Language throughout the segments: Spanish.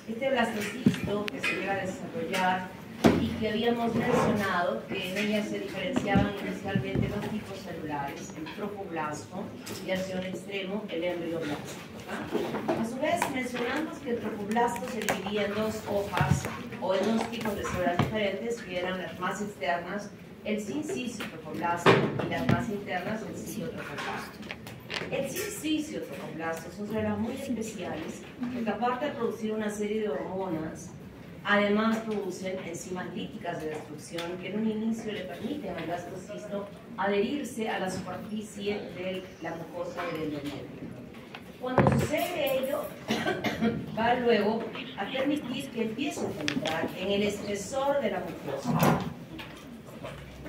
este blastocisto que se llega a desarrollar y que habíamos mencionado que en ella se diferenciaban inicialmente dos tipos celulares, el tropoblasto y hacia un extremo el embrioblasto. A su vez, mencionamos que el tropoblasto se dividía en dos hojas o en dos tipos de células diferentes, que eran las más externas, el sincicio tropoblasto, y las más internas, el citotropoblasto. El sincicio tropoblasto son células muy especiales que, aparte de producir una serie de hormonas, además producen enzimas líticas de destrucción que en un inicio le permiten al blastocisto adherirse a la superficie de la mucosa del endometrio. Cuando sucede ello, va luego a permitir que empiece a penetrar en el espesor de la mucosa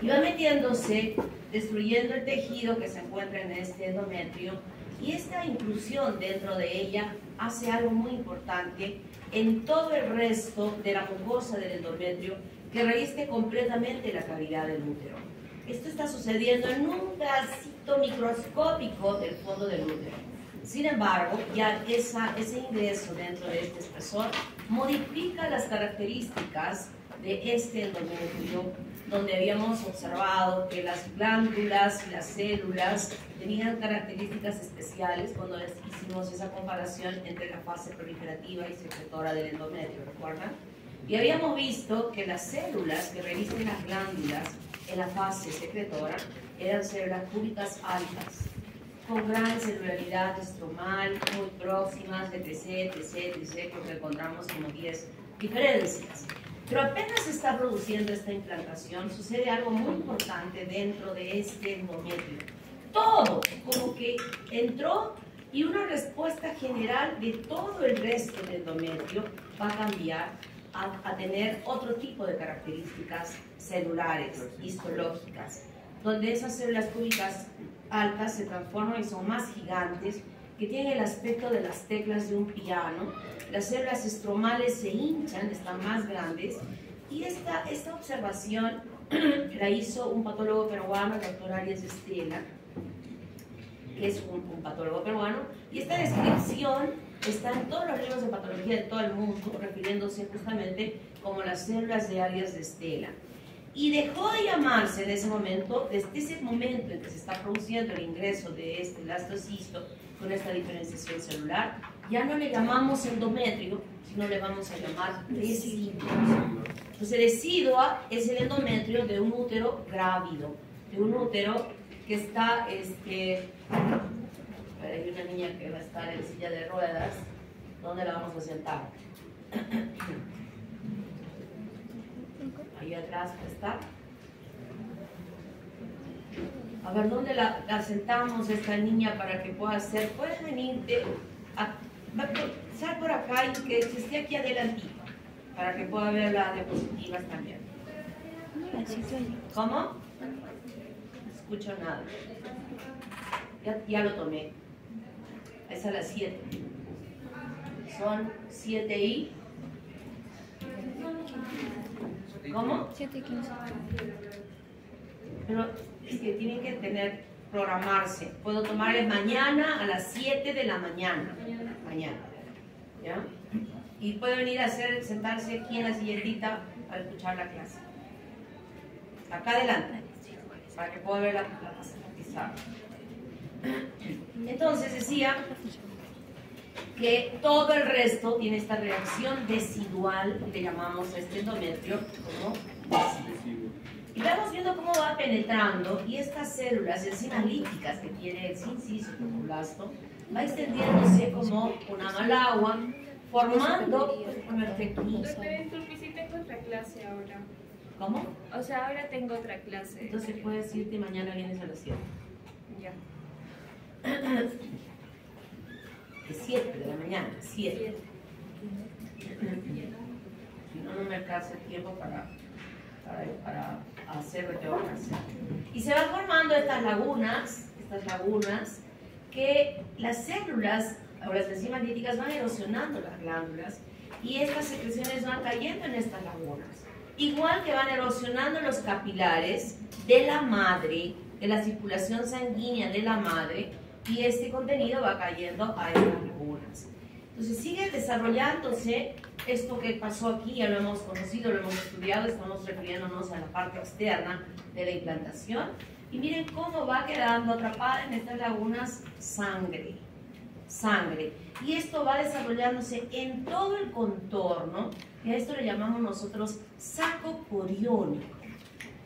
y va metiéndose, destruyendo el tejido que se encuentra en este endometrio, y esta inclusión dentro de ella hace algo muy importante en todo el resto de la mucosa del endometrio que reviste completamente la cavidad del útero. Esto está sucediendo en un pedacito microscópico del fondo del útero. Sin embargo, ya ese ingreso dentro de este espesor modifica las características de este endometrio, donde habíamos observado que las glándulas y las células tenían características especiales cuando hicimos esa comparación entre la fase proliferativa y secretora del endometrio, ¿recuerdan? Y habíamos visto que las células que revisten las glándulas en la fase secretora eran células cúbicas altas, con gran celularidad estromal, muy próximas, etc, porque encontramos como 10 diferencias. Pero apenas se está produciendo esta implantación, sucede algo muy importante dentro de este endometrio. Todo como que entró, y una respuesta general de todo el resto del endometrio va a cambiar a tener otro tipo de características celulares, histológicas, donde esas células cúbicas altas se transforman y son más gigantes, que tienen el aspecto de las teclas de un piano. Las células estromales se hinchan, están más grandes, y esta observación la hizo un patólogo peruano, el doctor Arias Estela, que es un patólogo peruano, y esta descripción está en todos los libros de patología de todo el mundo, refiriéndose justamente como las células de Arias de Estela. Y dejó de llamarse en ese momento, desde ese momento en que se está produciendo el ingreso de este blastocisto con esta diferenciación celular, ya no le llamamos endometrio, sino le vamos a llamar deciduo. Entonces, decidua es el endometrio de un útero grávido, de un útero que está, hay una niña que va a estar en silla de ruedas, ¿dónde la vamos a sentar? Ahí atrás está. A ver, ¿dónde la sentamos esta niña para que pueda hacer? Puedes venirte, sal por acá y que esté aquí adelantito, para que pueda ver las diapositivas también. ¿Cómo? No escucho nada. Ya lo tomé. Es a las 7. Son 7 y... ¿Cómo? 7:15. Pero es que tienen que programarse. Puedo tomarles mañana a las 7 de la mañana. Mañana. ¿Ya? Y puede venir a sentarse aquí en la silletita para escuchar la clase. Acá adelante. Para que pueda ver la pizarra. Entonces decía que todo el resto tiene esta reacción decidual, le llamamos a este endometrio como deciduo. Y vamos viendo cómo va penetrando, y estas células enzimas líticas que tiene el sincicio tropoblasto va extendiéndose como una malagua, formando un efecto. Sí tengo otra clase ahora. ¿Cómo? O sea, ahora tengo otra clase. Entonces puedes irte y mañana vienes a las 7. Ya. De 7 de la mañana, 7. Si no, no me alcanza el tiempo para hacer lo que tengo que hacer. Y se van formando estas lagunas que las células o las enzimas líticas van erosionando las glándulas, y estas secreciones van cayendo en estas lagunas. Igual que van erosionando los capilares de la madre, de la circulación sanguínea de la madre, y este contenido va cayendo a estas lagunas. Entonces sigue desarrollándose esto que pasó aquí ya lo hemos conocido, lo hemos estudiado, estamos refiriéndonos a la parte externa de la implantación. Y miren cómo va quedando atrapada en estas lagunas sangre. Y esto va desarrollándose en todo el contorno, y a esto le llamamos nosotros saco coriónico.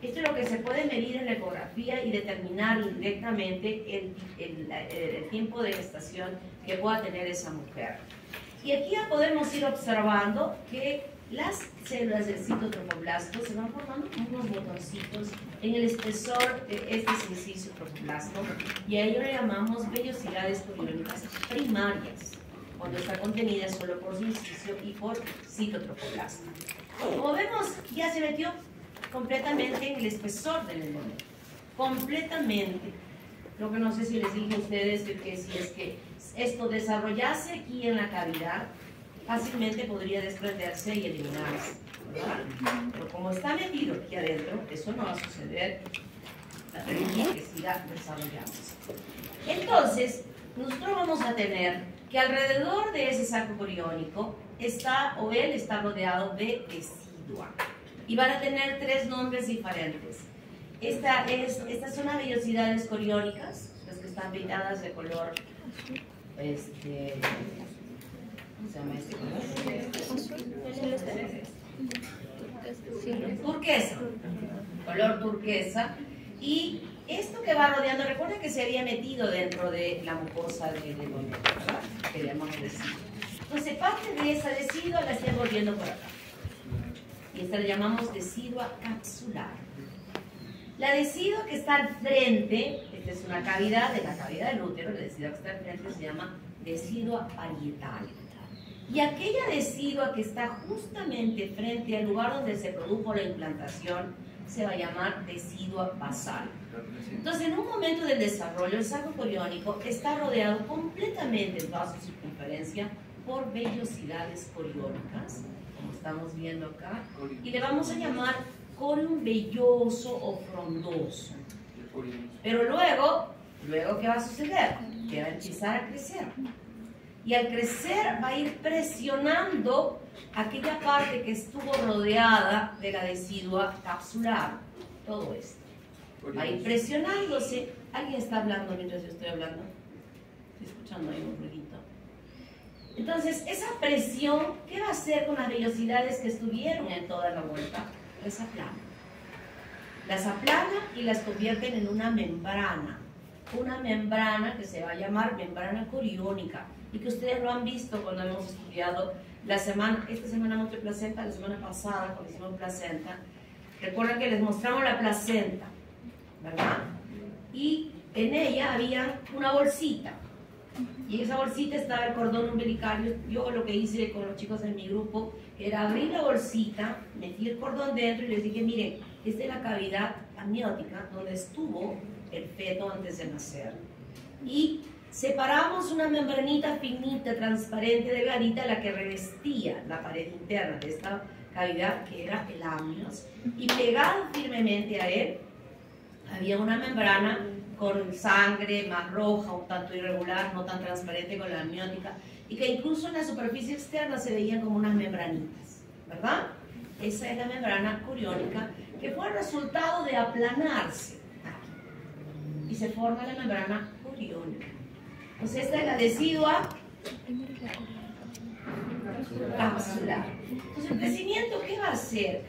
Esto es lo que se puede medir en la ecografía y determinar indirectamente el tiempo de gestación que pueda tener esa mujer. Y aquí ya podemos ir observando que las células del citotrofoblasto se van formando como unos botoncitos en el espesor de este silicio tropoblasto, y a ello le llamamos vellosidades coriónicas primarias, cuando está contenida solo por silicio y por citotropoblasto. Como vemos, ya se metió completamente en el espesor del embrión, completamente. Lo que no sé si les dije a ustedes que si es que esto desarrollase aquí en la cavidad, fácilmente podría desprenderse y eliminarse, ¿verdad? Pero como está metido aquí adentro, eso no va a suceder, la permitir que siga desarrollándose. Entonces, nosotros vamos a tener que alrededor de ese saco coriónico está, o él está rodeado de decidua. Y van a tener tres nombres diferentes. Estas son las vellosidades coriónicas, las que están pintadas de color, ¿cómo se llama este color? Turquesa, color turquesa. Y esto que va rodeando, recuerda que se había metido dentro de la mucosa del oño, ¿verdad? Que llamamos decidua. Entonces, parte de esa decidua la estoy volviendo por acá. Y esta la llamamos decidua capsular. La decidua que está al frente, esta es una cavidad de la cavidad del útero, la decidua que está al frente se llama decidua parietal. Y aquella decidua que está justamente frente al lugar donde se produjo la implantación se va a llamar decidua basal. Entonces, en un momento del desarrollo, el saco coriónico está rodeado completamente en toda su circunferencia por vellosidades coriónicas, como estamos viendo acá, y le vamos a llamar corium velloso o frondoso. Pero luego, ¿qué va a suceder? Que va a empezar a crecer. Y al crecer va a ir presionando aquella parte que estuvo rodeada de la decidua capsular. Todo esto. Va a ir presionándose. ¿Alguien está hablando mientras yo estoy hablando? Estoy escuchando ahí un ruidito. Entonces, esa presión, ¿qué va a hacer con las vellosidades que estuvieron en toda la vuelta? Las aplana. Las aplana y las convierten en una membrana. Una membrana que se va a llamar membrana coriónica, y que ustedes lo han visto cuando hemos estudiado esta semana mostré placenta, la semana pasada cuando hicimos placenta. Recuerden que les mostramos la placenta, ¿verdad? Y en ella había una bolsita, y en esa bolsita estaba el cordón umbilical. Yo lo que hice con los chicos en mi grupo era abrir la bolsita, metí el cordón dentro y les dije, miren, esta es la cavidad amniótica donde estuvo el feto antes de nacer. Y separamos una membranita finita, transparente, delgadita, la que revestía la pared interna de esta cavidad, que era el amnios, y pegado firmemente a él había una membrana con sangre más roja, un tanto irregular, no tan transparente con la amniótica, y que incluso en la superficie externa se veían como unas membranitas, ¿verdad? Esa es la membrana coriónica, que fue el resultado de aplanarse aquí, y se forma la membrana coriónica. Entonces esta es la decidua capsular. Entonces el crecimiento, ¿qué va a hacer?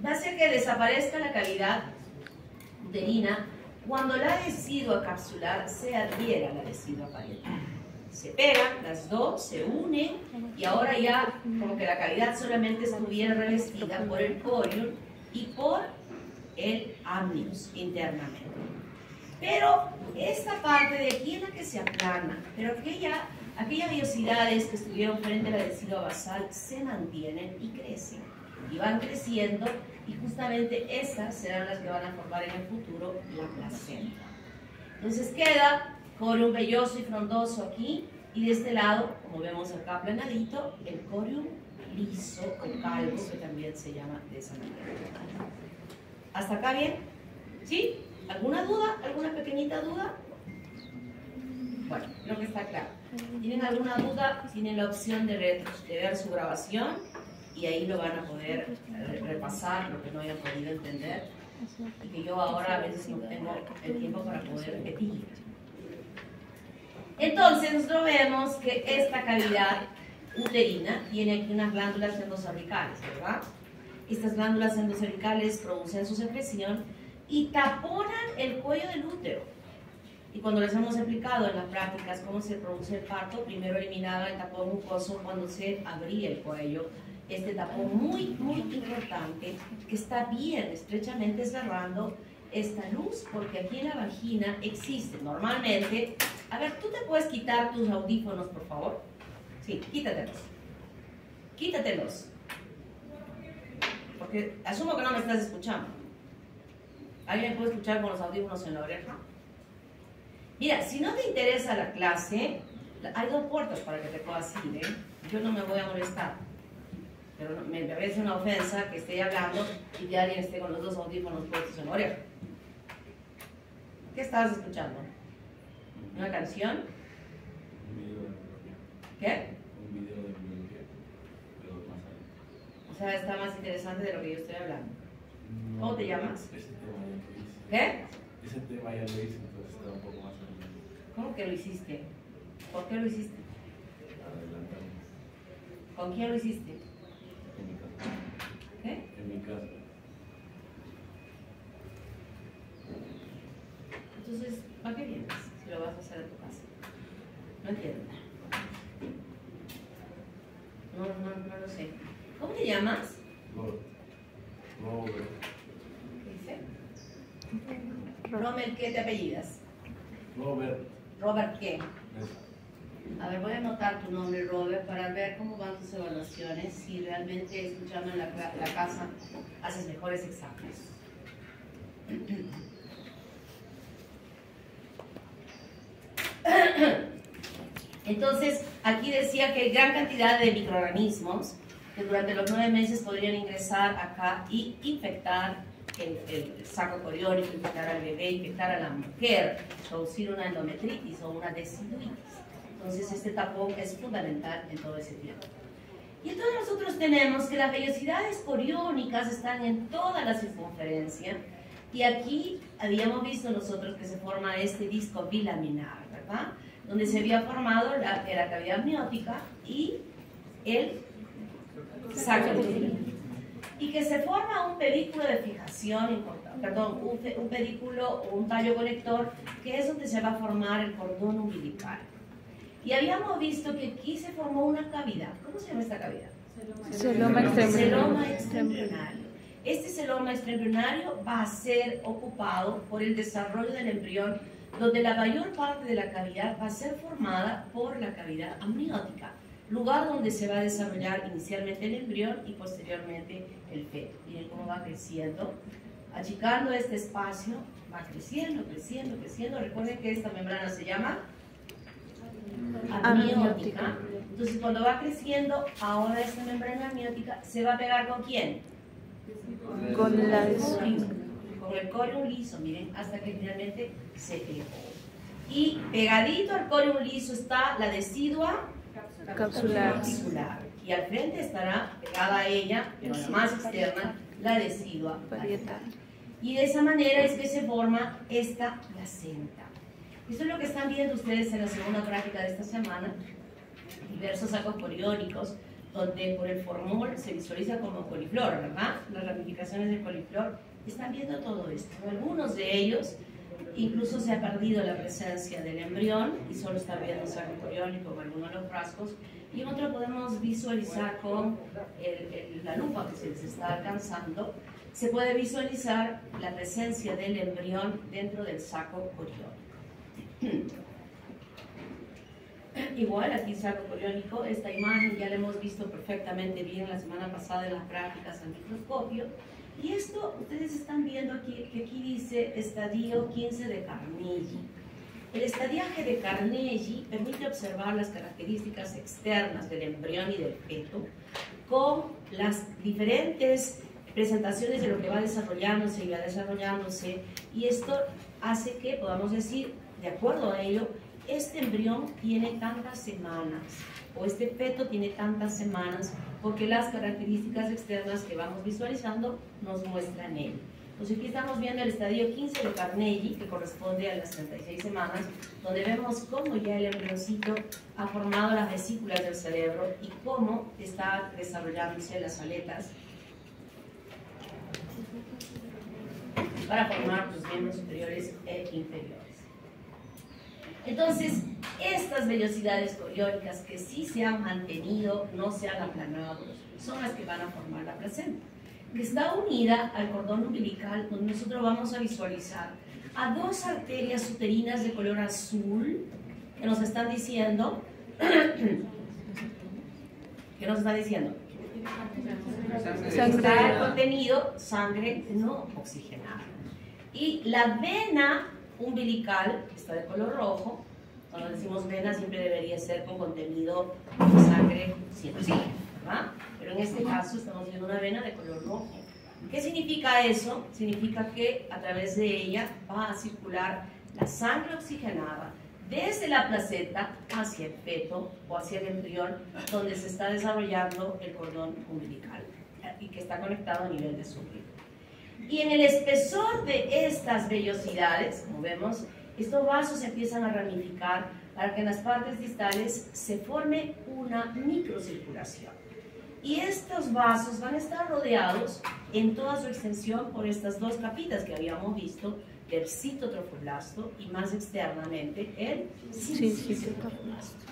Va a hacer que desaparezca la cavidad uterina cuando la decidua capsular se adhiera a la decidua parietal. Se pegan las dos, se unen, y ahora ya como que la cavidad solamente estuviera revestida por el corium y por el amnios internamente. Pero esta parte de aquí es la que se aplana, pero aquellas vellosidades que estuvieron frente a la decidua basal se mantienen y crecen, y van creciendo, y justamente estas serán las que van a formar en el futuro la placenta. Entonces queda corium velloso y frondoso aquí, y de este lado, como vemos acá aplanadito, el corium liso o calvo, que también se llama de esa manera. ¿Hasta acá bien? ¿Sí? ¿Alguna duda? ¿Alguna pequeñita duda? Bueno, creo que está claro. ¿Tienen alguna duda? Tienen la opción de ver su grabación y ahí lo van a poder repasar lo que no hayan podido entender y que yo ahora a veces no tengo el tiempo para poder repetir. Entonces nosotros vemos que esta cavidad uterina tiene aquí unas glándulas endocervicales, ¿verdad? Estas glándulas endocervicales producen su secreción y taponan el cuello del útero. Y cuando les hemos explicado en las prácticas cómo se produce el parto, primero eliminaba el tapón mucoso cuando se abría el cuello. Este tapón muy importante que está bien estrechamente cerrando esta luz, porque aquí en la vagina existe normalmente... A ver, ¿tú te puedes quitar tus audífonos, por favor? Sí, quítatelos. Quítatelos. Porque asumo que no me estás escuchando. ¿Alguien me puede escuchar con los audífonos en la oreja? Mira, si no te interesa la clase, hay dos puertas para que te puedas ir, ¿eh? Yo no me voy a molestar. Pero me parece una ofensa que esté hablando y que alguien esté con los dos audífonos puestos en la oreja. ¿Qué estabas escuchando? ¿Una canción? ¿Qué? Un video de biología. O sea, está más interesante de lo que yo estoy hablando. ¿Cómo te llamas? Ese tema ya lo hice. ¿Qué? Ese tema ya lo hice, entonces está un poco más adelante. ¿Cómo que lo hiciste? ¿Por qué lo hiciste? Adelantamos. ¿Con quién lo hiciste? En mi casa. ¿Qué? En mi casa. Entonces, ¿para qué vienes si lo vas a hacer en tu casa? No entiendo. No lo sé. ¿Cómo te llamas? Robert. ¿Qué dice? Rommel, ¿qué te apellidas? Robert. ¿Robert qué? Mesa. A ver, voy a anotar tu nombre, Robert, para ver cómo van tus evaluaciones, si realmente escuchando en la casa haces mejores exámenes. Entonces, aquí decía que hay gran cantidad de microorganismos que durante los 9 meses podrían ingresar acá y infectar el saco coriónico, infectar al bebé, infectar a la mujer, producir una endometritis o una deciduitis. Entonces, este tapón es fundamental en todo ese tiempo. Y entonces nosotros tenemos que las vellosidades coriónicas están en toda la circunferencia y aquí habíamos visto nosotros que se forma este disco bilaminar, ¿verdad? Donde se había formado la cavidad amniótica y el saco uterino. Y que se forma un pedículo de fijación, un pedículo o un tallo conector, que es donde se va a formar el cordón umbilical. Y habíamos visto que aquí se formó una cavidad. ¿Cómo se llama esta cavidad? Celoma extraembrionario. Este celoma extraembrionario va a ser ocupado por el desarrollo del embrión, donde la mayor parte de la cavidad va a ser formada por la cavidad amniótica, lugar donde se va a desarrollar inicialmente el embrión y posteriormente el feto. Miren cómo va creciendo, achicando este espacio, va creciendo, creciendo, creciendo. Recuerden que esta membrana se llama amniótica. Entonces, cuando va creciendo, ahora esta membrana amniótica se va a pegar ¿con quién? Con el corium liso, miren, hasta que finalmente se pegó. Y pegadito al corium liso está la decidua capsular. Y al frente estará pegada a ella, pero la más externa, la decidua Parietal. Y de esa manera es que se forma esta placenta. Esto es lo que están viendo ustedes en la segunda práctica de esta semana. Diversos sacos coriónicos, donde por el formol se visualiza como coliflor, ¿verdad? Las ramificaciones del coliflor. Están viendo todo esto. En algunos de ellos incluso se ha perdido la presencia del embrión y solo está viendo saco coriónico con algunos de los frascos. Y en otro podemos visualizar con la lupa que se les está alcanzando, se puede visualizar la presencia del embrión dentro del saco coriónico. Igual aquí saco coriónico, esta imagen ya la hemos visto perfectamente bien la semana pasada en las prácticas al microscopio. Y esto, ustedes están viendo aquí, que aquí dice estadio 15 de Carnegie. El estadiaje de Carnegie permite observar las características externas del embrión y del feto con las diferentes presentaciones de lo que va desarrollándose y va desarrollándose, y esto hace que podamos decir, de acuerdo a ello, este embrión tiene tantas semanas o este feto tiene tantas semanas porque las características externas que vamos visualizando nos muestran él. Entonces aquí estamos viendo el estadio 15 de Carnegie, que corresponde a las 36 semanas, donde vemos cómo ya el embrioncito ha formado las vesículas del cerebro y cómo está desarrollándose las aletas para formar los miembros superiores e inferiores. Entonces, estas vellosidades coriónicas que sí se han mantenido, no se han aplanado, son las que van a formar la placenta, que está unida al cordón umbilical, donde nosotros vamos a visualizar a dos arterias uterinas de color azul que nos están diciendo está contenido sangre no oxigenada. Y la vena umbilical está de color rojo. Cuando decimos vena siempre debería ser con contenido de sangre sin oxígeno, ¿verdad? Pero en este caso estamos viendo una vena de color rojo. ¿Qué significa eso? Significa que a través de ella va a circular la sangre oxigenada desde la placenta hacia el feto o hacia el embrión, donde se está desarrollando el cordón umbilical y que está conectado a nivel de súplico. Y en el espesor de estas vellosidades, como vemos, estos vasos empiezan a ramificar para que en las partes distales se forme una microcirculación. Y estos vasos van a estar rodeados en toda su extensión por estas dos capitas que habíamos visto, el citotrofoblasto y más externamente el citocromoblasto.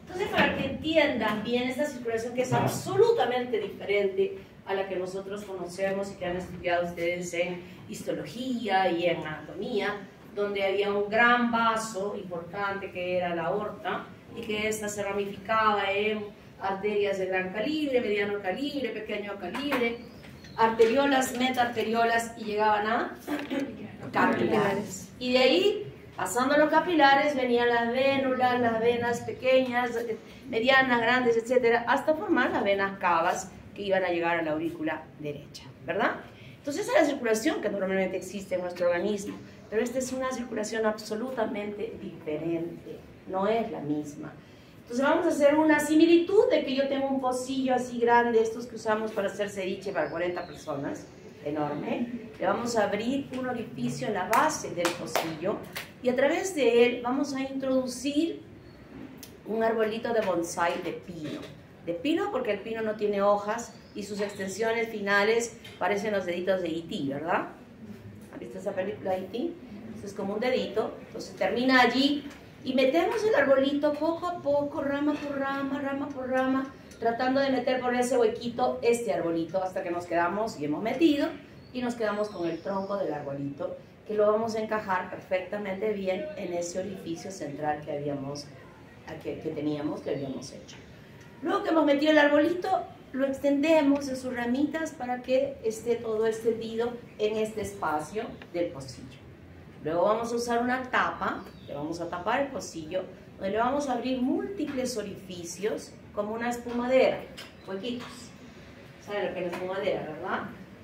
Entonces, para que entiendan bien esta circulación, que es absolutamente diferente a la que nosotros conocemos y que han estudiado ustedes en histología y en anatomía, donde había un gran vaso importante que era la aorta y que ésta se ramificaba en arterias de gran calibre, mediano calibre, pequeño calibre, arteriolas, metaarteriolas y llegaban a capilares. Y de ahí, pasando a los capilares, venían las vénulas, las venas pequeñas, medianas, grandes, etcétera, hasta formar las venas cavas que iban a llegar a la aurícula derecha, ¿verdad? Entonces esa es la circulación que normalmente existe en nuestro organismo, pero esta es una circulación absolutamente diferente, no es la misma. Entonces vamos a hacer una similitud de que yo tengo un pocillo así grande, estos que usamos para hacer ceviche para 40 personas, enorme. Le vamos a abrir un orificio en la base del pocillo y a través de él vamos a introducir un arbolito de bonsái de pino. De pino porque el pino no tiene hojas y sus extensiones finales parecen los deditos de E.T., ¿verdad? ¿Han visto esa película E.T.? Entonces es como un dedito, entonces termina allí y metemos el arbolito poco a poco, rama por rama, tratando de meter por ese huequito este arbolito hasta que nos quedamos, y hemos metido, y nos quedamos con el tronco del arbolito, que lo vamos a encajar perfectamente bien en ese orificio central que habíamos hecho. Luego que hemos metido el arbolito, lo extendemos en sus ramitas para que esté todo extendido en este espacio del pocillo. Luego vamos a usar una tapa, le vamos a tapar el pocillo, donde le vamos a abrir múltiples orificios como una espumadera, huequitos. ¿Saben lo que es la espumadera, verdad?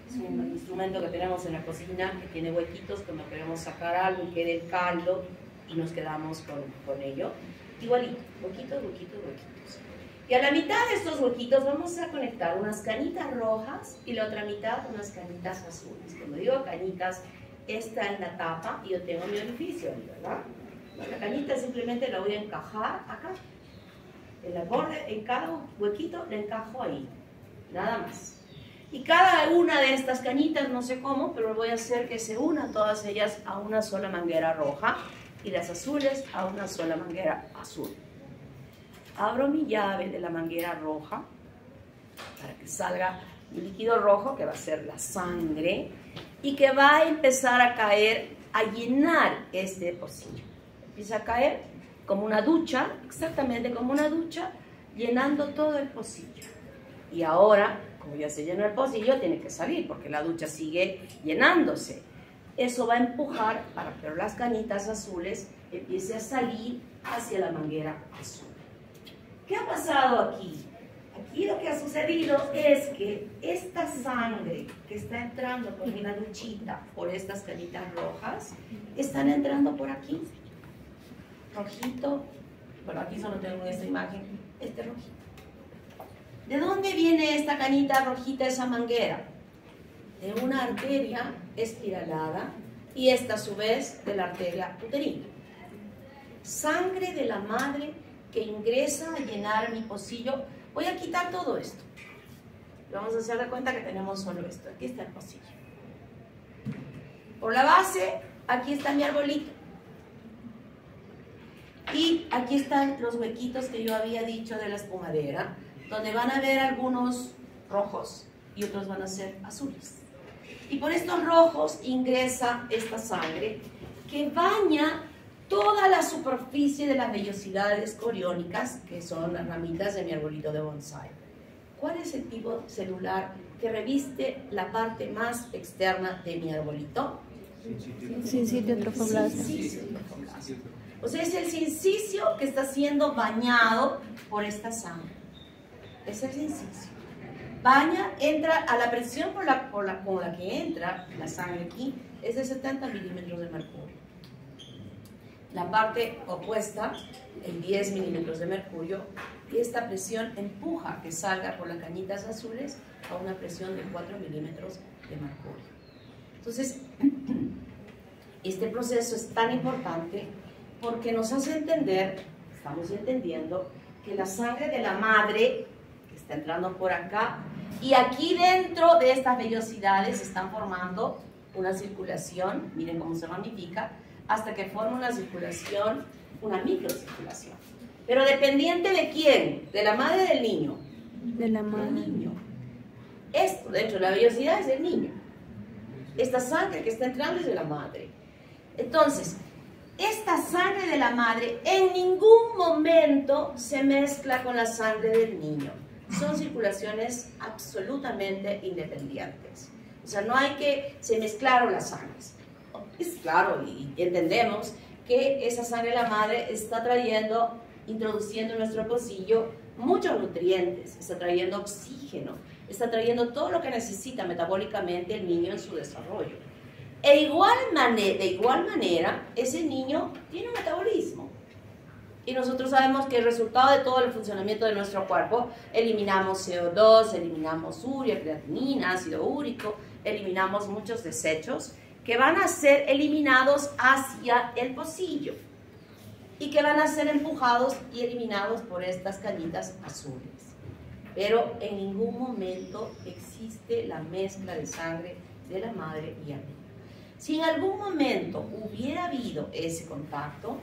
Es un instrumento que tenemos en la cocina que tiene huequitos cuando queremos sacar algo y quede el caldo y nos quedamos con ello. Igualito, huequitos. Y a la mitad de estos huequitos vamos a conectar unas cañitas rojas y la otra mitad unas cañitas azules. Cuando digo cañitas, esta es la tapa y yo tengo mi orificio ahí, ¿verdad? La cañita simplemente la voy a encajar acá. En el borde, en cada huequito la encajo ahí, nada más. Y cada una de estas cañitas, no sé cómo, pero voy a hacer que se unan todas ellas a una sola manguera roja y las azules a una sola manguera azul. Abro mi llave de la manguera roja para que salga mi líquido rojo, que va a ser la sangre, y que va a empezar a caer, a llenar este pocillo. Empieza a caer como una ducha, exactamente como una ducha, llenando todo el pocillo. Y ahora, como ya se llenó el pocillo, tiene que salir, porque la ducha sigue llenándose. Eso va a empujar para que las cañitas azules empiece a salir hacia la manguera azul. ¿Qué ha pasado aquí? Aquí lo que ha sucedido es que esta sangre que está entrando por una duchita, por estas cañitas rojas, están entrando por aquí. rojito, bueno, aquí solo tengo esta imagen, este rojito. ¿De dónde viene esta canita rojita, esa manguera? De una arteria espiralada y esta a su vez de la arteria uterina. Sangre de la madre que ingresa a llenar mi pocillo. Voy a quitar todo esto. Vamos a hacer de cuenta que tenemos solo esto. Aquí está el pocillo. Por la base, aquí está mi arbolito. Y aquí están los huequitos que yo había dicho de la espumadera, donde van a ver algunos rojos y otros van a ser azules. Y por estos rojos ingresa esta sangre que baña toda la superficie de las vellosidades coriónicas, que son las ramitas de mi arbolito de bonsai. ¿Cuál es el tipo celular que reviste la parte más externa de mi arbolito? Sincicio trofoblasma. O sea, es el sincicio que está siendo bañado por esta sangre. Es el sincicio. Baña, entra a la presión con la que entra la sangre aquí, es de 70 milímetros de mercurio. La parte opuesta, en 10 milímetros de mercurio, y esta presión empuja que salga por las cañitas azules a una presión de 4 milímetros de mercurio. Entonces, este proceso es tan importante porque nos hace entender, estamos entendiendo, que la sangre de la madre que está entrando por acá y aquí dentro de estas vellosidades están formando una circulación, miren cómo se ramifica, hasta que forma una circulación, una microcirculación. Pero dependiente de quién, de la madre del niño. De la madre. Del niño. Esto dentro de la vellosidad es del niño. Esta sangre que está entrando es de la madre. Entonces, esta sangre de la madre en ningún momento se mezcla con la sangre del niño. Son circulaciones absolutamente independientes. O sea, no hay que se mezclaron las sangres. Es claro, y entendemos que esa sangre de la madre está trayendo, introduciendo en nuestro pocillo muchos nutrientes, está trayendo oxígeno, está trayendo todo lo que necesita metabólicamente el niño en su desarrollo. De igual manera, ese niño tiene un metabolismo. Y nosotros sabemos que el resultado de todo el funcionamiento de nuestro cuerpo, eliminamos CO2, eliminamos urea, creatinina, ácido úrico, eliminamos muchos desechos que van a ser eliminados hacia el pocillo y que van a ser empujados y eliminados por estas cañitas azules. Pero en ningún momento existe la mezcla de sangre de la madre y el niño. Si en algún momento hubiera habido ese contacto,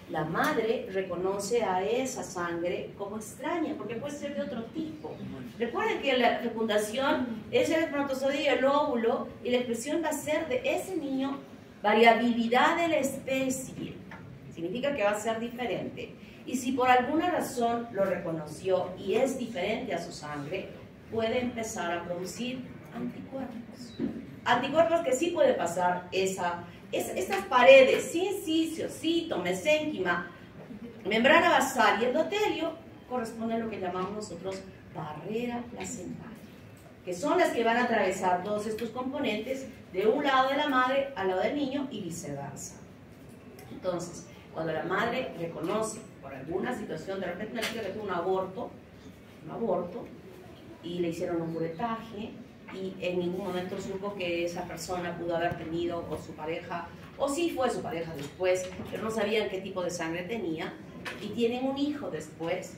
la madre reconoce a esa sangre como extraña, porque puede ser de otro tipo. Recuerden que la fecundación es el espermatozoide y el óvulo, y la expresión va a ser de ese niño variabilidad de la especie. Significa que va a ser diferente. Y si por alguna razón lo reconoció y es diferente a su sangre, puede empezar a producir anticuerpos. Anticuerpos que sí puede pasar estas paredes, sincicio, cito, mesénquima, membrana basal y endotelio, corresponden a lo que llamamos nosotros barrera placentaria, que son las que van a atravesar todos estos componentes de un lado de la madre al lado del niño y viceversa. Entonces, cuando la madre reconoce por alguna situación, de repente una chica que tuvo un aborto, y le hicieron un curetaje, y en ningún momento supo que esa persona pudo haber tenido o su pareja, o sí fue su pareja después, pero no sabían qué tipo de sangre tenía, y tienen un hijo después,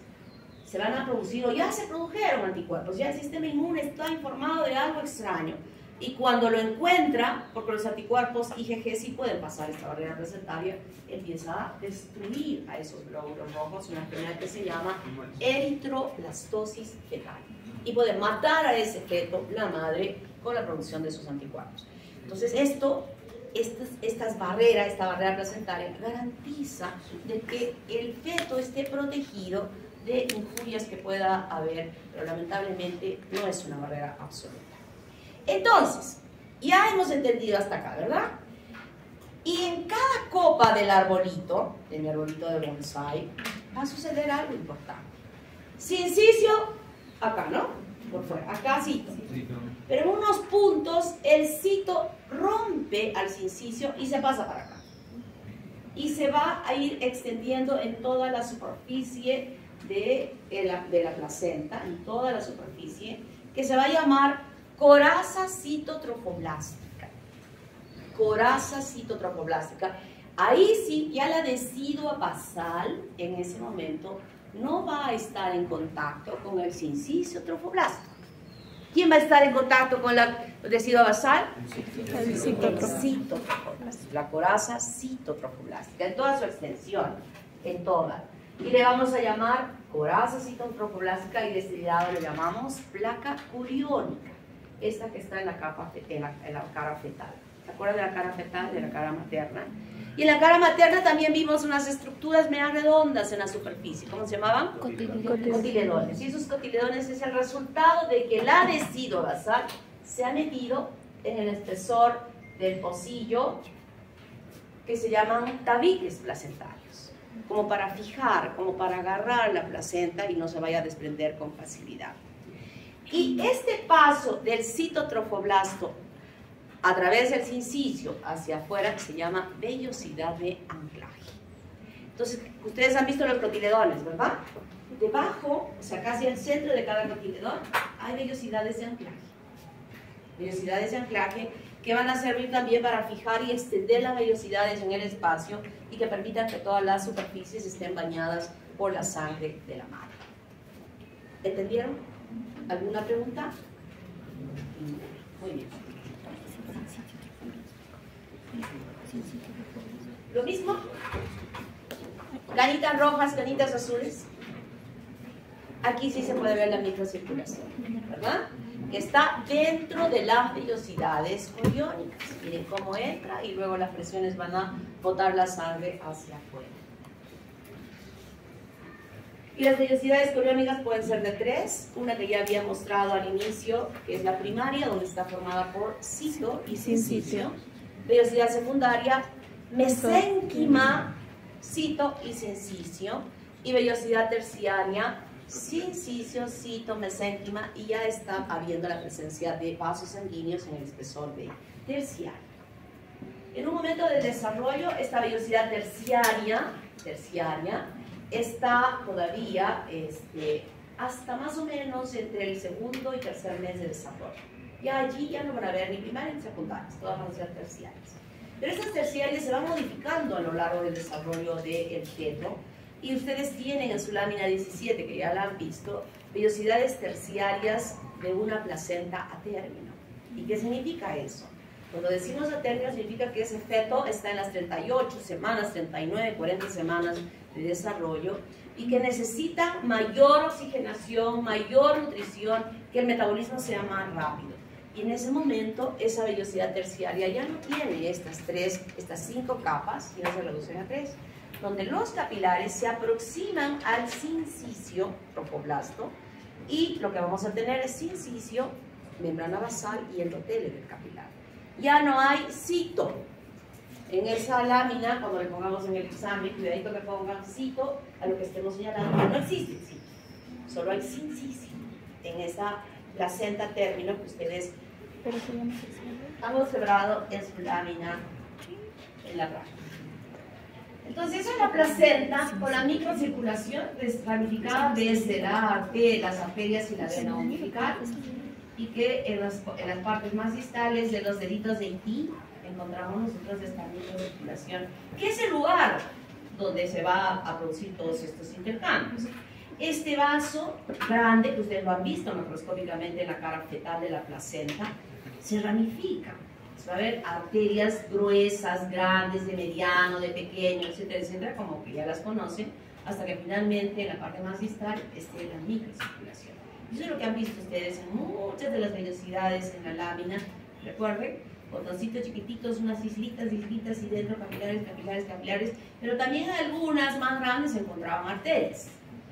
se van a producir, o ya se produjeron anticuerpos, ya el sistema inmune está informado de algo extraño, y cuando lo encuentra, porque los anticuerpos IgG sí pueden pasar esta barrera placentaria, empieza a destruir a esos glóbulos rojos, una enfermedad que se llama eritroplastosis fetal, y puede matar a ese feto, la madre, con la producción de sus anticuerpos. Entonces esta barrera placentaria garantiza de que el feto esté protegido de injurias que pueda haber, pero lamentablemente no es una barrera absoluta. Entonces, ya hemos entendido hasta acá, ¿verdad? Y en cada copa del arbolito, de mi arbolito de bonsai, va a suceder algo importante. Sincicio, acá, ¿no? Por fuera, acá cito. Pero en unos puntos el cito rompe al sincicio y se pasa para acá. y se va a ir extendiendo en toda la superficie de la placenta, en toda la superficie, que se va a llamar coraza citotrofoblástica. Coraza citotrofoblástica. Ahí sí, ya la decidua basal en ese momento no va a estar en contacto con el sincicio trofoblástico. ¿Quién va a estar en contacto con la decidua basal? El citotrofoblástico. La coraza citotrofoblástica, en toda su extensión, en toda. Y le vamos a llamar coraza citotrofoblástica y de este lado le llamamos placa curiónica, esta que está en la cara fetal. ¿Se acuerdan de la cara fetal, de la cara materna? Y en la cara materna también vimos unas estructuras medio redondas en la superficie. ¿Cómo se llamaban? Cotiledones. Y esos cotiledones es el resultado de que la decidua basal se ha metido en el espesor del pocillo, que se llaman tabiques placentarios, como para fijar, como para agarrar la placenta y no se vaya a desprender con facilidad. Y este paso del citotrofoblasto a través del sincicio hacia afuera se llama vellosidad de anclaje. Entonces, ustedes han visto los cotiledones, ¿verdad? Debajo, o sea, casi al centro de cada cotiledón, hay vellosidades de anclaje. Vellosidades de anclaje que van a servir también para fijar y extender las vellosidades en el espacio y que permitan que todas las superficies estén bañadas por la sangre de la madre. ¿Entendieron? ¿Alguna pregunta? Muy bien. Lo mismo, canitas rojas, canitas azules. Aquí sí se puede ver la microcirculación, ¿verdad? Que está dentro de las vellosidades coriónicas. Miren cómo entra y luego las presiones van a botar la sangre hacia afuera. Y las vellosidades coriónicas pueden ser de tres. Una que ya había mostrado al inicio, que es la primaria, donde está formada por cito y sincicio. Vellosidad secundaria, mesénquima, cito y sincicio. Y vellosidad terciaria, sincicio, cito, mesénquima, y ya está habiendo la presencia de vasos sanguíneos en el espesor de terciario. En un momento de desarrollo, esta vellosidad terciaria está todavía hasta más o menos entre el segundo y tercer mes de desarrollo. Ya allí ya no van a ver ni primarias ni secundarias, todas van a ser terciarias. Pero estas terciarias se van modificando a lo largo del desarrollo del feto, y ustedes tienen en su lámina 17, que ya la han visto, vellosidades terciarias de una placenta a término. ¿Y qué significa eso? Cuando decimos a término significa que ese feto está en las 38 semanas, 39, 40 semanas de desarrollo y que necesita mayor oxigenación, mayor nutrición, que el metabolismo sea más rápido. Y en ese momento esa vellosidad terciaria ya no tiene estas 5 capas, sino se reducen a 3, donde los capilares se aproximan al sincicio trofoblasto y lo que vamos a tener es sincicio, membrana basal y endotelio del capilar. Ya no hay cito. En esa lámina, cuando le pongamos en el examen, cuidadito que pongan cito a lo que estemos señalando, no existe cito, solo hay sincicio en esa placenta término que ustedes han observado en su lámina en la raya. Entonces, esa es la placenta con la microcirculación ramificada desde las arterias y la vena umbilical, y que en las partes más distales de los deditos de Iti encontramos nosotros esta microcirculación, que es el lugar donde se va a producir todos estos intercambios. Este vaso grande, que ustedes lo han visto macroscópicamente en la cara fetal de la placenta, se ramifica. Va a haber arterias gruesas, grandes, de mediano, de pequeño, etcétera, etcétera, como que ya las conocen, hasta que finalmente en la parte más distal esté la microcirculación. Eso es lo que han visto ustedes en muchas de las vellosidades en la lámina. Recuerden, botoncitos chiquititos, unas islitas y dentro capilares, pero también en algunas más grandes se encontraban arterias,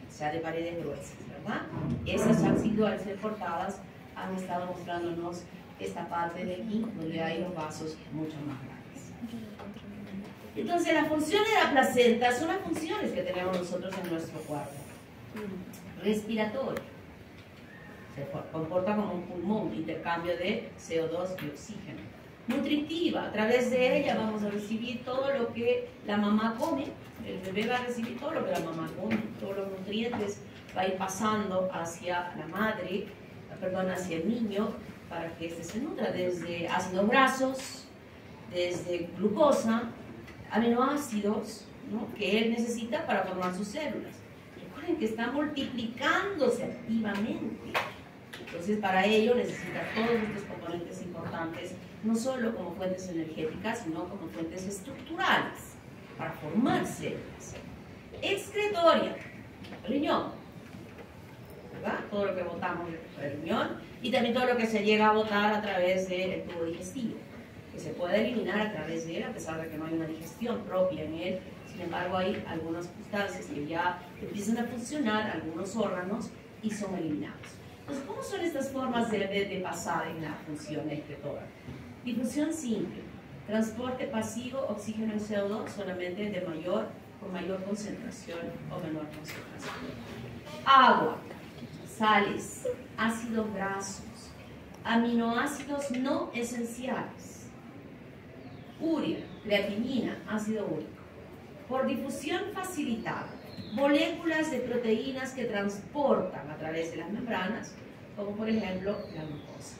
o sea, de paredes gruesas, ¿verdad? Esas han sido, al ser cortadas, han estado mostrándonos esta parte de aquí, donde hay los vasos mucho más grandes. Entonces, las funciones de la placenta son las funciones que tenemos nosotros en nuestro cuerpo. Respiratorio. Se comporta como un pulmón, intercambio de CO2 y oxígeno. nutritiva. A través de ella vamos a recibir todo lo que la mamá come. El bebé va a recibir todo lo que la mamá come, todos los nutrientes va a ir pasando hacia la madre, perdón, hacia el niño, para que éste se nutra desde ácidos grasos, desde glucosa, aminoácidos, ¿no?, que él necesita para formar sus células. Recuerden que está multiplicándose activamente. Entonces, para ello necesita todos estos componentes importantes, no solo como fuentes energéticas, sino como fuentes estructurales, para formar células. Excretoria, riñón, ¿verdad? Todo lo que botamos del riñón y también todo lo que se llega a botar a través del tubo digestivo, que se puede eliminar a través de él, a pesar de que no hay una digestión propia en él. Sin embargo, hay algunas sustancias que ya empiezan a funcionar, algunos órganos, y son eliminados. Entonces, ¿cómo son estas formas de pasar en la función excretora? Difusión simple, transporte pasivo, oxígeno en CO2 solamente con mayor concentración o menor concentración. Agua, sales, ácidos grasos, aminoácidos no esenciales, urea, creatinina, ácido úrico. Por difusión facilitada, moléculas de proteínas que transportan a través de las membranas, como por ejemplo la glucosa.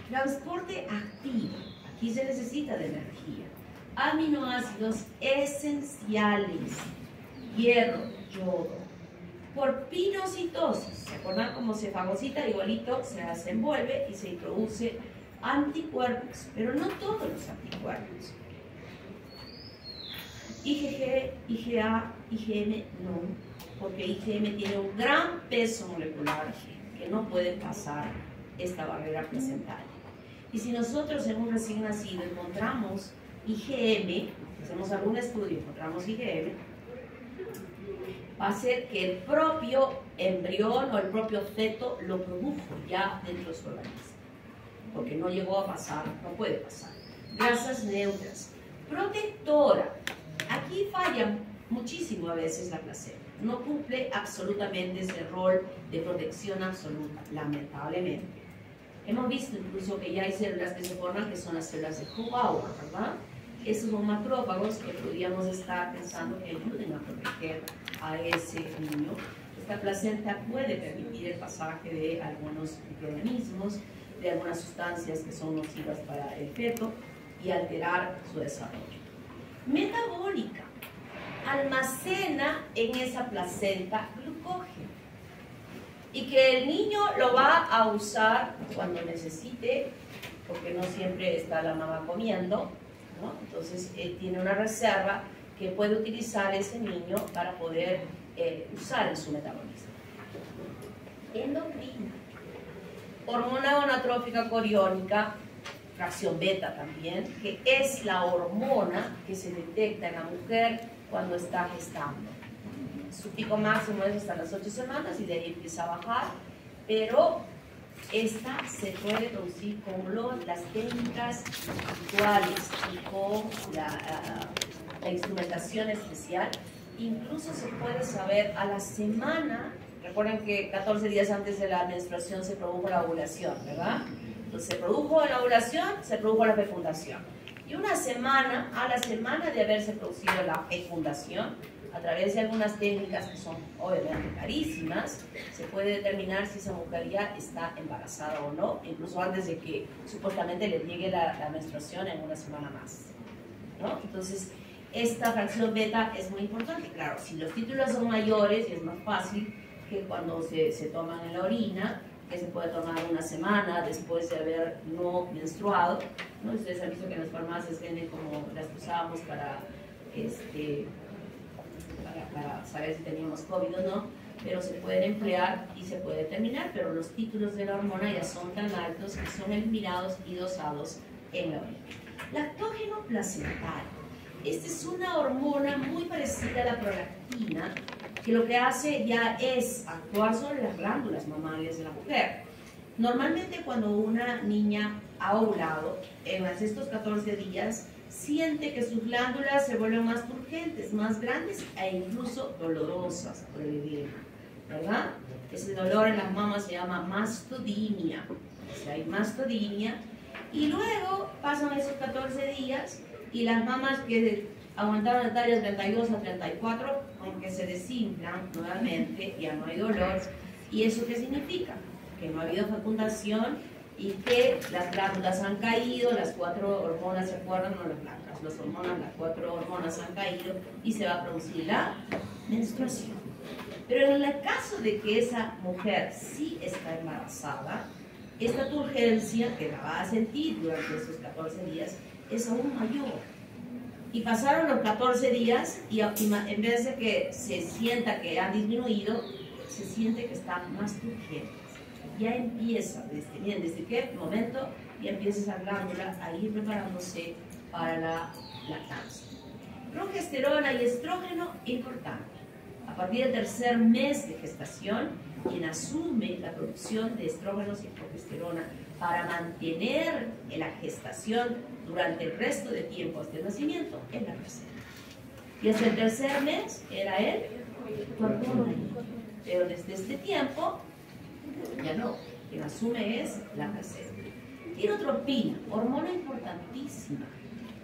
Transporte activo, aquí se necesita de energía. Aminoácidos esenciales, hierro, yodo. Por pinocitosis, ¿se acuerdan cómo se fagocita? Igualito se desenvuelve y se introduce anticuerpos, pero no todos los anticuerpos. IgG, IgA, IgM no, porque IgM tiene un gran peso molecular que no puede pasar esta barrera placentaria. Y si nosotros en un recién nacido encontramos IgM, hacemos algún estudio, encontramos IgM, va a ser que el propio embrión o el propio feto lo produjo ya dentro de su organismo, porque no llegó a pasar, no puede pasar. Grasas neutras, protectora. Aquí falla muchísimo a veces la placenta, no cumple absolutamente ese rol de protección absoluta, lamentablemente. Hemos visto incluso que ya hay células que se forman que son las células de Hubauer, ¿verdad? Esos son macrófagos que podríamos estar pensando que ayuden a proteger a ese niño. Esta placenta puede permitir el pasaje de algunos microorganismos, de algunas sustancias que son nocivas para el feto y alterar su desarrollo. Metabólica, almacena en esa placenta glucógeno y que el niño lo va a usar cuando necesite, porque no siempre está la mamá comiendo, ¿no? Entonces tiene una reserva que puede utilizar ese niño para poder usar en su metabolismo. Endocrina, hormona gonadotrófica coriónica, fracción beta también, que es la hormona que se detecta en la mujer cuando está gestando. Su pico máximo es hasta las 8 semanas y de ahí empieza a bajar, pero esta se puede producir con las técnicas actuales y con la instrumentación especial. Incluso se puede saber a la semana. Recuerden que 14 días antes de la menstruación se produjo la ovulación, ¿verdad? Entonces se produjo la ovulación, se produjo la fecundación. Y a la semana de haberse producido la fecundación, a través de algunas técnicas que son obviamente carísimas, se puede determinar si esa mujer ya está embarazada o no, incluso antes de que supuestamente le llegue la menstruación en una semana más, ¿no? Entonces, esta fracción beta es muy importante. Claro, si los títulos son mayores, es más fácil que cuando se toman en la orina, que se puede tomar una semana después de haber no menstruado, ¿no? Ustedes han visto que en las farmacias venden como las que usábamos para saber si teníamos COVID o no, pero se pueden emplear y se puede determinar, pero los títulos de la hormona ya son tan altos que son eliminados y dosados en la orina. Lactógeno placental. Esta es una hormona muy parecida a la prolactina, que lo que hace ya es actuar sobre las glándulas mamarias de la mujer. Normalmente cuando una niña ha ovulado, en estos 14 días, siente que sus glándulas se vuelven más turgentes, más grandes e incluso dolorosas por el edema, ¿verdad? Ese dolor en las mamas se llama mastodinia. Si hay mastodinia, Y luego pasan esos 14 días y las mamás que aguantaron la talla 32 a 34, aunque se desinflan nuevamente, ya no hay dolor. ¿Y eso qué significa? Que no ha habido fecundación y que las glándulas han caído, las 4 hormonas, ¿se acuerdan? No las glándulas, las hormonas, las 4 hormonas han caído y se va a producir la menstruación. Pero en el caso de que esa mujer sí está embarazada, esta turgencia que la va a sentir durante esos 14 días es aún mayor. Y pasaron los 14 días y en vez de que se sienta que han disminuido, se siente que están más turgentes. Ya empieza, desde qué momento ya empieza esa glándula a ir preparándose para la lactancia. Progesterona y estrógeno, importante. A partir del tercer mes de gestación, quien asume la producción de estrógenos y progesterona para mantener la gestación durante el resto de tiempo hasta el nacimiento es la placenta. Y hasta el tercer mes era el cuerpo. Pero desde este tiempo ya no, quien asume es la placenta. Tirotropina, hormona importantísima.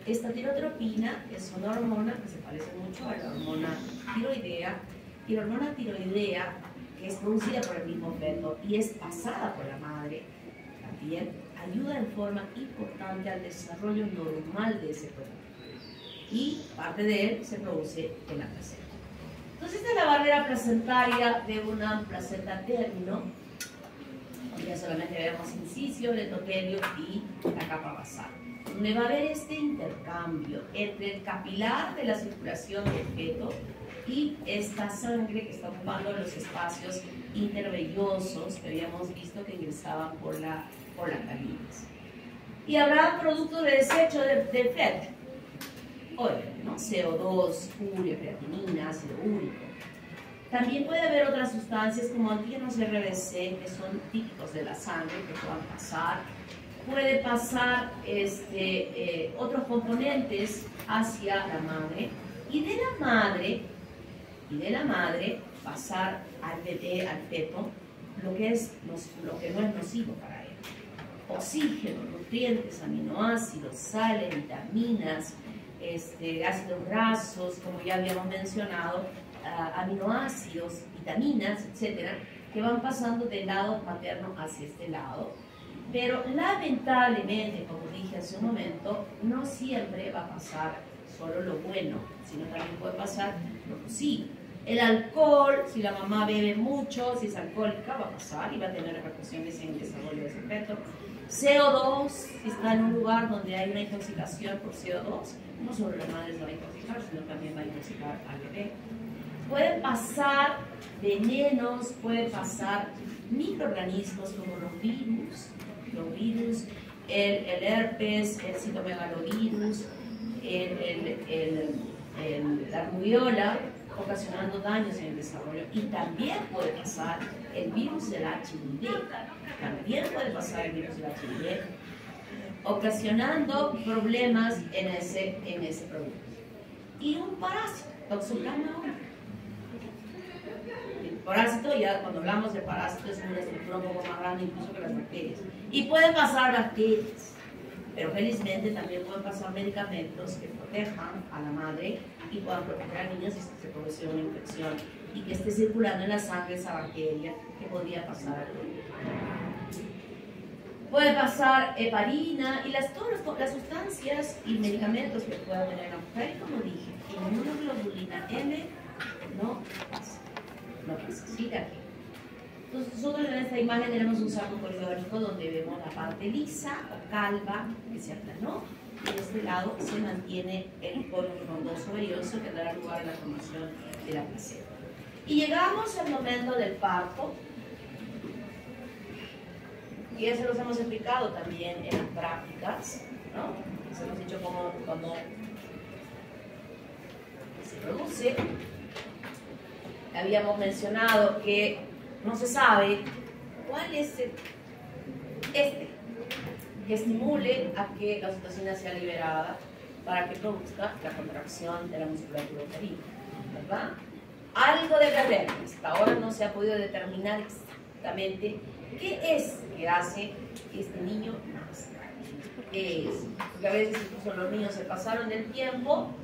Esta tirotropina es una hormona que se parece mucho a la hormona tiroidea, y la hormona tiroidea, que es producida por el mismo feto y es pasada por la madre, también ayuda en forma importante al desarrollo normal de ese producto. Y parte de él se produce en la placenta. Entonces, esta es la barrera placentaria de una placenta término. Ya solamente vemos inciso, el endotelio y la capa basal, donde va a haber este intercambio entre el capilar de la circulación del feto y esta sangre que está ocupando los espacios intervellosos que habíamos visto que ingresaban por las carinas. Y habrá productos de desecho del feto, obviamente, ¿no? CO2, urea, creatinina, ácido úrico. También puede haber otras sustancias como antígenos RBC que son típicos de la sangre que puedan pasar. Puede pasar otros componentes hacia la madre y de la madre pasar al bebé, al feto, lo que no es nocivo para él. Oxígeno, nutrientes, aminoácidos, sales, vitaminas, ácidos grasos, como ya habíamos mencionado, aminoácidos, vitaminas, etcétera, que van pasando del lado materno hacia este lado. Pero lamentablemente, como dije hace un momento, no siempre va a pasar solo lo bueno, sino también puede pasar lo nocivo. El alcohol, si la mamá bebe mucho, si es alcohólica, va a pasar y va a tener repercusiones en el desarrollo de ese feto. CO2, si está en un lugar donde hay una intoxicación por CO2, no solo la madre se va a intoxicar, sino también va a intoxicar al bebé. Pueden pasar venenos, pueden pasar microorganismos como los virus, el herpes, el citomegalovirus, la rubiola, ocasionando daños en el desarrollo. Y también puede pasar el virus del HIV, ocasionando problemas en ese producto. Y un parásito, Toxoplasma aureus. El parásito, ya cuando hablamos de parásito, es una estructura un poco más grande incluso que las bacterias. Y pueden pasar bacterias, pero felizmente también pueden pasar medicamentos que protejan a la madre y puedan proteger al niño si se produce una infección y que esté circulando en la sangre esa bacteria que podría pasar al niño. Puede pasar heparina y todas las sustancias y medicamentos que pueda tener la mujer. Y como dije, inmunoglobulina M no pasa. No pasa, sigue aquí. Entonces nosotros en esta imagen tenemos un saco poliórico donde vemos la parte lisa o calva que se aplanó y de este lado se mantiene el cono frondoso velloso que dará lugar a la formación de la placenta. Y llegamos al momento del parto. Y eso los hemos explicado también en las prácticas, ¿no? Les hemos dicho cómo cuando se produce. Habíamos mencionado que no se sabe cuál es que estimule a que la oxitocina sea liberada para que produzca la contracción de la musculatura uterina, ¿verdad? Algo debe haber. Hasta ahora no se ha podido determinar exactamente qué es que hace que este niño nazca. porque a veces incluso los niños se pasaron del tiempo